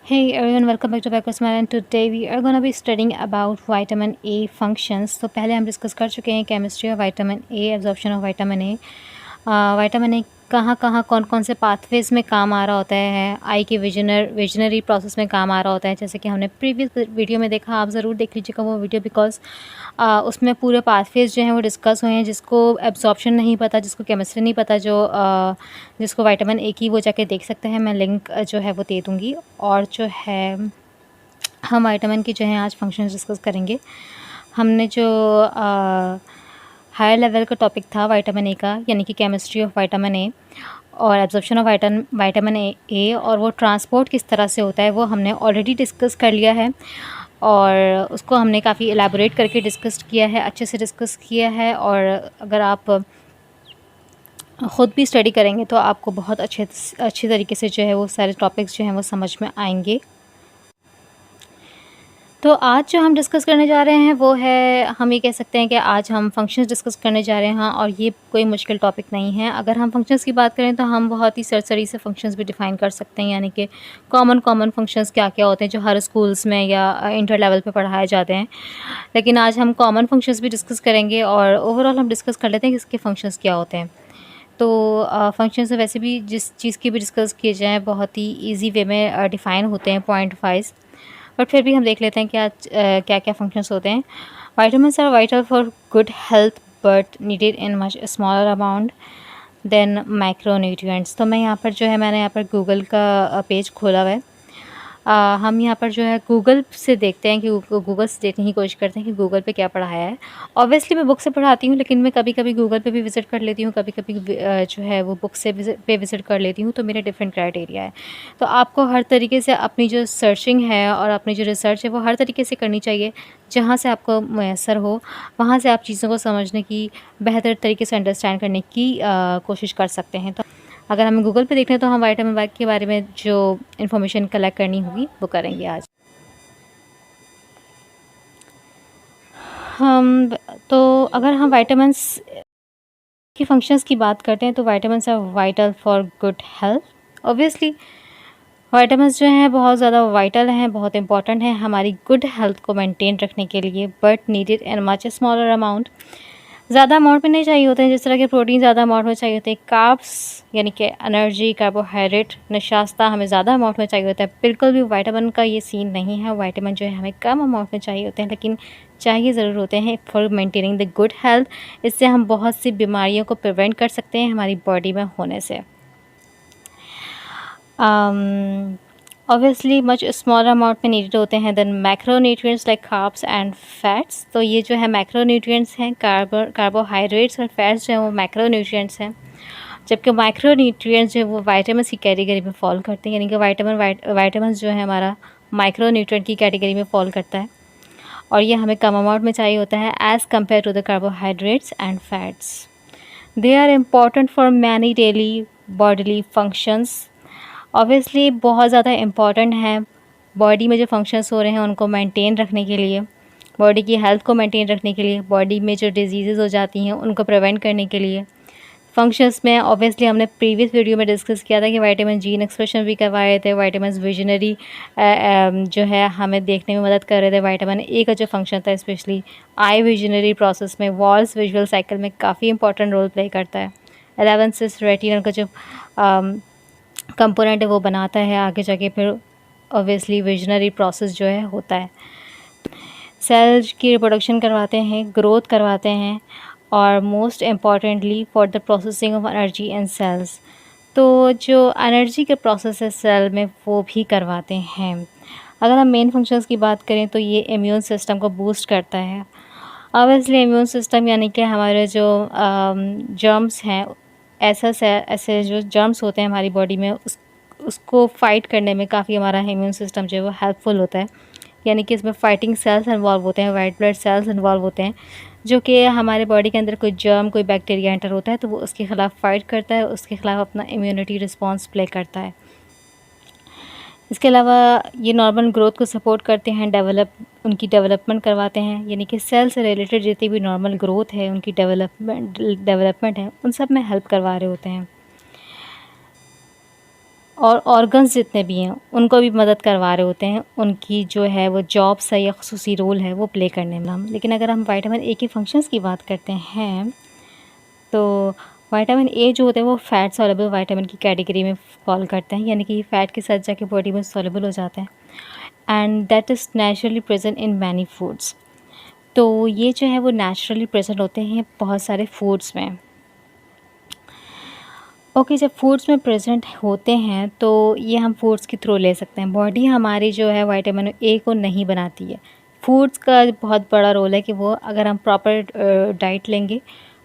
Hey everyone, welcome back to Backwards Smile and today we are gonna be studying about vitamin A functions. तो पहले हम discuss कर चुके हैं chemistry of vitamin A, absorption of vitamin A. Vitamin A कहाँ कहाँ कौन कौन से पाथवेज में काम आ रहा होता है, आई के विजनरी प्रोसेस में काम आ रहा होता है। जैसे कि हमने प्रीवियस वीडियो में देखा, आप ज़रूर देख लीजिएगा वो वीडियो बिकॉज उसमें पूरे पाथवेज जो हैं वो डिस्कस हुए हैं। जिसको एब्जॉर्प्शन नहीं पता, जिसको केमिस्ट्री नहीं पता, जिसको विटामिन ए की, वो जाके देख सकते हैं। मैं लिंक जो है वो दे दूँगी। और जो है हम विटामिन की जो है आज फंक्शंस डिस्कस करेंगे। हमने जो हायर लेवल का टॉपिक था विटामिन ए का, यानी कि केमिस्ट्री ऑफ विटामिन ए और एब्जॉर्प्शन ऑफ विटामिन ए और वो ट्रांसपोर्ट किस तरह से होता है, वो हमने ऑलरेडी डिस्कस कर लिया है और उसको हमने काफ़ी एलैबोरेट करके डिस्कस किया है, अच्छे से डिस्कस किया है। और अगर आप ख़ुद भी स्टडी करेंगे तो आपको बहुत अच्छे तरीके से जो है वो सारे टॉपिक्स जो हैं वो समझ में आएंगे। तो आज जो हम डिस्कस करने जा रहे हैं वो है, हम ये कह सकते हैं कि आज हम फंक्शंस डिस्कस करने जा रहे हैं और ये कोई मुश्किल टॉपिक नहीं है। अगर हम फंक्शंस की बात करें तो हम बहुत ही सरसरी से फंक्शंस भी डिफ़ाइन कर सकते हैं, यानी कि कॉमन फंक्शंस क्या क्या होते हैं जो हर स्कूल्स में या इंटर लेवल पे पढ़ाए जाते हैं। लेकिन आज हम कॉमन फंक्शंस भी डिस्कस करेंगे और ओवरऑल हम डिस्कस कर लेते हैं कि इसके फंक्शंस क्या होते हैं। तो फंक्शंस वैसे भी जिस चीज़ की भी डिस्कस किए जाएँ बहुत ही ईजी वे में डिफ़ाइन होते हैं पॉइंट वाइज, बट फिर भी हम देख लेते हैं क्या क्या फंक्शंस होते हैं। Vitamins are vital for good health but needed in much smaller amount than micronutrients. तो मैं यहाँ पर जो है, मैंने यहाँ पर गूगल का पेज खोला हुआ है। हम यहाँ पर जो है गूगल से देखते हैं कि गूगल से देखने की कोशिश करते हैं कि गूगल पे क्या पढ़ाया है। ऑब्वियसली मैं बुक से पढ़ाती हूँ, लेकिन मैं कभी कभी गूगल पे भी विज़िट कर लेती हूँ, कभी कभी जो है वो बुक से विज़िट कर लेती हूँ। तो मेरे डिफरेंट क्राइटेरिया है। तो आपको हर तरीके से अपनी जो सर्चिंग है और अपनी जो रिसर्च है वो हर तरीके से करनी चाहिए। जहाँ से आपको मैसर हो वहाँ से आप चीज़ों को समझने की, बेहतर तरीके से अंडरस्टैंड करने की कोशिश कर सकते हैं। तो अगर हमें गूगल पे देखना है तो हम विटामिन वाई के बारे में जो इन्फॉर्मेशन कलेक्ट करनी होगी वो करेंगे आज हम। तो अगर हम विटामिन्स की फंक्शंस की बात करते हैं तो vitamins are vital for good health. Obviously vitamins जो हैं बहुत ज़्यादा वाइटल हैं, बहुत इंपॉर्टेंट हैं हमारी गुड हेल्थ को मेंटेन रखने के लिए, but needed in much smaller amount. ज़्यादा अमाउंट में नहीं चाहिए होते हैं, जिस तरह के प्रोटीन ज़्यादा अमाउंट में चाहिए होते हैं। कार्ब्स यानी कि एनर्जी, कार्बोहाइड्रेट, नशास्ता हमें ज़्यादा अमाउंट में चाहिए होता है। बिल्कुल भी विटामिन का ये सीन नहीं है। विटामिन जो है हमें कम अमाउंट में चाहिए होते हैं, लेकिन चाहिए ज़रूर होते हैं for maintaining the good health. इससे हम बहुत सी बीमारियों को प्रिवेंट कर सकते हैं हमारी बॉडी में होने से। ऑब्वियसली मच स्मॉलर अमाउंट में नीडेड होते हैं than macronutrients like carbs and fats. तो ये जो है मैक्रोन्यूट्रिएंट्स हैं, कार्बोहाइड्रेट्स और फैट्स जो हैं वो मैक्रोन्यूट्रिएंट्स हैं, जबकि माइक्रोन्यूट्रिएंट्स जो है वो विटामिन्स की कैटेगरी में फॉल करते हैं। यानी कि विटामिन्स जो है हमारा माइक्रोन्यूट्रिएंट की कैटेगरी में फॉल करता है और ये हमें कम अमाउंट में चाहिए होता है as compare to the carbohydrates and fats. They are important for many daily bodily functions. Obviously बहुत ज़्यादा इम्पॉर्टेंट है बॉडी में जो फंक्शंस हो रहे हैं उनको मेंटेन रखने के लिए, बॉडी की हेल्थ को मेंटेन रखने के लिए, बॉडी में जो डिजीज़ हो जाती हैं उनको प्रिवेंट करने के लिए। फंक्शंस में ऑब्वियसली हमने प्रीवियस वीडियो में डिस्कस किया था कि विटामिन जीन एक्सप्रेशन भी करवाए थे, विटामिन विजनरी जो है हमें देखने में मदद कर रहे थे। विटामिन ए का जो फंक्शन था स्पेशली आई विजनरी प्रोसेस में, वॉल्स विजुअल साइकिल में काफ़ी इंपॉर्टेंट रोल प्ले करता है। 11 सिस रेटिनल का जो कंपोनेंट है वो बनाता है आगे जाके, फिर ऑब्वियसली विजनरी प्रोसेस जो है होता है। सेल्स की रिप्रोडक्शन करवाते हैं, ग्रोथ करवाते हैं और most importantly for the processing of energy in cells. तो जो एनर्जी के प्रोसेस है सेल में वो भी करवाते हैं। अगर हम मेन फंक्शंस की बात करें तो ये इम्यून सिस्टम को बूस्ट करता है। ऑब्वियसली इम्यून सिस्टम यानी कि हमारे जो जर्म्स हैं, ऐसे जो जर्म्स होते हैं हमारी बॉडी में, उसको फाइट करने में काफ़ी हमारा इम्यून सिस्टम जो है वो हेल्पफुल होता है। यानी कि इसमें फाइटिंग सेल्स इन्वॉल्व होते हैं, वाइट ब्लड सेल्स इन्वॉल्व होते हैं, जो कि हमारे बॉडी के अंदर कोई जर्म, कोई बैक्टीरिया एंटर होता है तो वो उसके ख़िलाफ़ फाइट करता है, उसके ख़िलाफ़ अपना इम्यूनिटी रिस्पॉन्स प्ले करता है। इसके अलावा ये नॉर्मल ग्रोथ को सपोर्ट करते हैं, उनकी डेवलपमेंट करवाते हैं। यानी कि सेल से रिलेटेड जितनी भी नॉर्मल ग्रोथ है, उनकी डेवलपमेंट है, उन सब में हेल्प करवा रहे होते हैं। और ऑर्गन्स जितने भी हैं उनको भी मदद करवा रहे होते हैं, उनकी जो है वो जॉब्स है या ख़ुसूसी रोल है वो प्ले करने में हम। लेकिन अगर हम विटामिन ए के फंक्शंस की बात करते हैं तो विटामिन ए जो होते हैं वो फ़ैट सॉल्युबल विटामिन की कैटेगरी में फॉल करते हैं, यानी कि फ़ैट के साथ जाके बॉडी में सॉल्युबल हो जाते हैं and that is naturally present in many foods. तो ये जो है वो नेचुरली प्रेजेंट होते हैं बहुत सारे फूड्स में। ओके, जब फूड्स में प्रेजेंट होते हैं तो ये हम फूड्स के थ्रू ले सकते हैं। बॉडी हमारी जो है विटामिन ए को नहीं बनाती है। फूड्स का बहुत बड़ा रोल है कि वो अगर हम प्रॉपर डाइट लेंगे,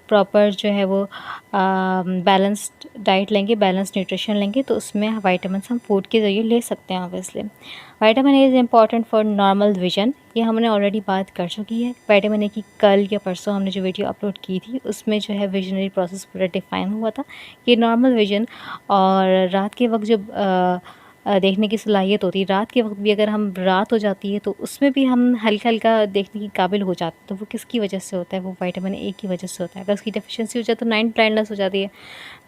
प्रॉपर जो है वो बैलेंस्ड डाइट लेंगे, बैलेंस्ड न्यूट्रिशन लेंगे, तो उसमें विटामिन्स हम फूड के ज़रिए ले सकते हैं obviously. Vitamin A is important for normal vision, ये हमने ऑलरेडी बात कर चुकी है। विटामिन ए की कल या परसों हमने जो वीडियो अपलोड की थी उसमें जो है विजनरी प्रोसेस पूरा डिफाइन हुआ था कि नॉर्मल विजन और रात के वक्त जब देखने की सलाहियत होती है, रात के वक्त भी अगर हम रात हो जाती है तो उसमें भी हम हल्का हल्का देखने की काबिल हो जाते हैं, तो वो किसकी वजह से होता है? वो विटामिन ए की वजह से होता है। अगर उसकी डेफिशिएंसी हो जाए तो नाइट ब्लाइंडनेस हो जाती है।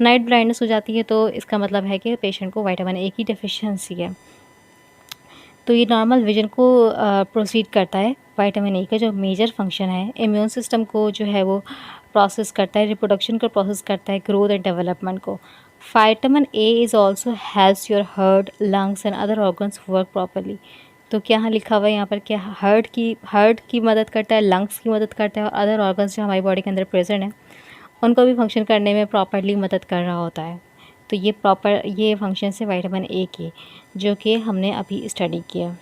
नाइट ब्लाइंडनेस हो जाती है तो इसका मतलब है कि पेशेंट को विटामिन ए की डेफिशिएंसी है। तो ये नॉर्मल विजन को प्रोसीड करता है। विटामिन ए का जो मेजर फंक्शन है इम्यून सिस्टम को जो है वो प्रोसेस करता है, रिप्रोडक्शन को प्रोसेस करता है, ग्रोथ एंड डेवलपमेंट को। Vitamin A is also helps your heart, lungs and other organs work properly. तो क्या यहाँ लिखा हुआ है यहाँ पर क्या हार्ट की मदद करता है, लंग्स की मदद करता है और अदर ऑर्गन्स जो हमारी बॉडी के अंदर प्रेजेंट हैं उनको भी फंक्शन करने में प्रॉपरली मदद कर रहा होता है। तो ये फंक्शन है विटामिन ए के, जो कि हमने अभी स्टडी किया।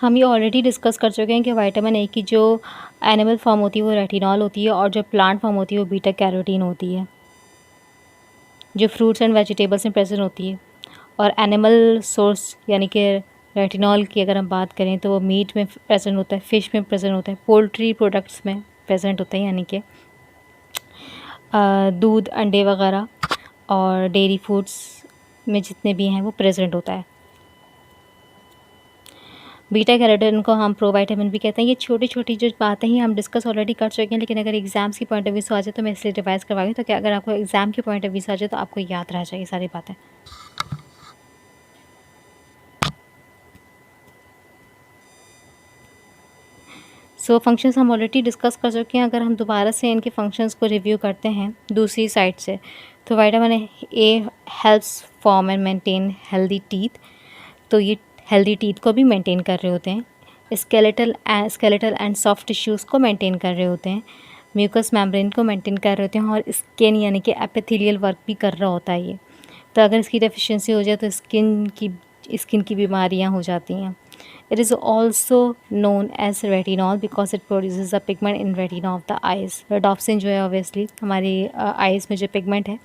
हम ये ऑलरेडी डिस्कस कर चुके हैं कि विटामिन ए की जो एनिमल फॉर्म होती है वो रेटिनॉल होती है और जो प्लांट फॉर्म होती है वो बीटा कैरोटीन होती है, जो फ्रूट्स एंड वेजिटेबल्स में प्रेजेंट होती है। और एनिमल सोर्स यानी कि रेटिनॉल की अगर हम बात करें तो वो मीट में प्रेजेंट होता है, फ़िश में प्रेजेंट होता है, पोल्ट्री प्रोडक्ट्स में प्रेजेंट होता है, यानी कि दूध, अंडे वगैरह और डेयरी फूड्स में जितने भी हैं वो प्रेजेंट होता है। बीटा कैरोटीन को हम प्रोविटामिन भी कहते हैं। ये छोटी छोटी जो बातें ही हम डिस्कस ऑलरेडी कर चुके हैं, लेकिन अगर एग्ज़ाम्स की पॉइंट ऑफ व्यू से आ जाए तो मैं इसलिए रिवाइज़ करवा रही हूँ, तो क्या अगर आपको एग्ज़ाम के पॉइंट ऑफ व्यू से आ जाए तो आपको याद रह जाए ये सारी बातें। सो फंक्शंस हम ऑलरेडी डिस्कस कर चुके हैं। अगर हम दोबारा से इनके फंक्शंस को रिव्यू करते हैं दूसरी साइड से, तो vitamin A helps form and maintain healthy teeth. तो ये हेल्दी टीथ को भी मेंटेन कर रहे होते हैं। स्केलेटल एंड सॉफ्ट टिश्यूज़ को मेंटेन कर रहे होते हैं। म्यूकस मेम्ब्रेन को मेंटेन कर रहे होते हैं और स्किन यानी कि एपिथेलियल वर्क भी कर रहा होता है ये। तो अगर इसकी डेफिशिएंसी हो जाए तो स्किन की बीमारियां हो जाती हैं। It is also known as retinol because it produces a pigment in retina of the eyes. Rhodopsin जो है obviously हमारी आइज़ में जो पिगमेंट है,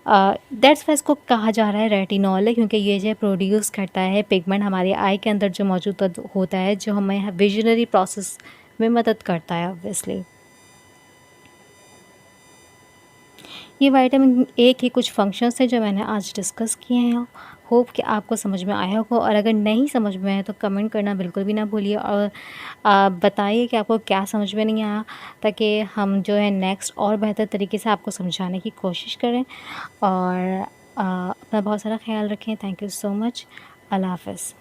दैट्स वाई इसको कहा जा रहा है रेटिनॉल है, क्योंकि ये जो प्रोड्यूस करता है पिगमेंट हमारी आई के अंदर जो मौजूद होता है, जो हमें विजनरी प्रोसेस में मदद करता है ऑब्वियसली। ये विटामिन ए के कुछ फंक्शंस हैं जो मैंने आज डिस्कस किए हैं। होप कि आपको समझ में आया होगा, और अगर नहीं समझ में आया तो कमेंट करना बिल्कुल भी ना भूलिए और बताइए कि आपको क्या समझ में नहीं आया, ताकि हम जो है नेक्स्ट और बेहतर तरीके से आपको समझाने की कोशिश करें। और अपना बहुत सारा ख्याल रखें। Thank you so much. अल्लाह हाफ़िज़।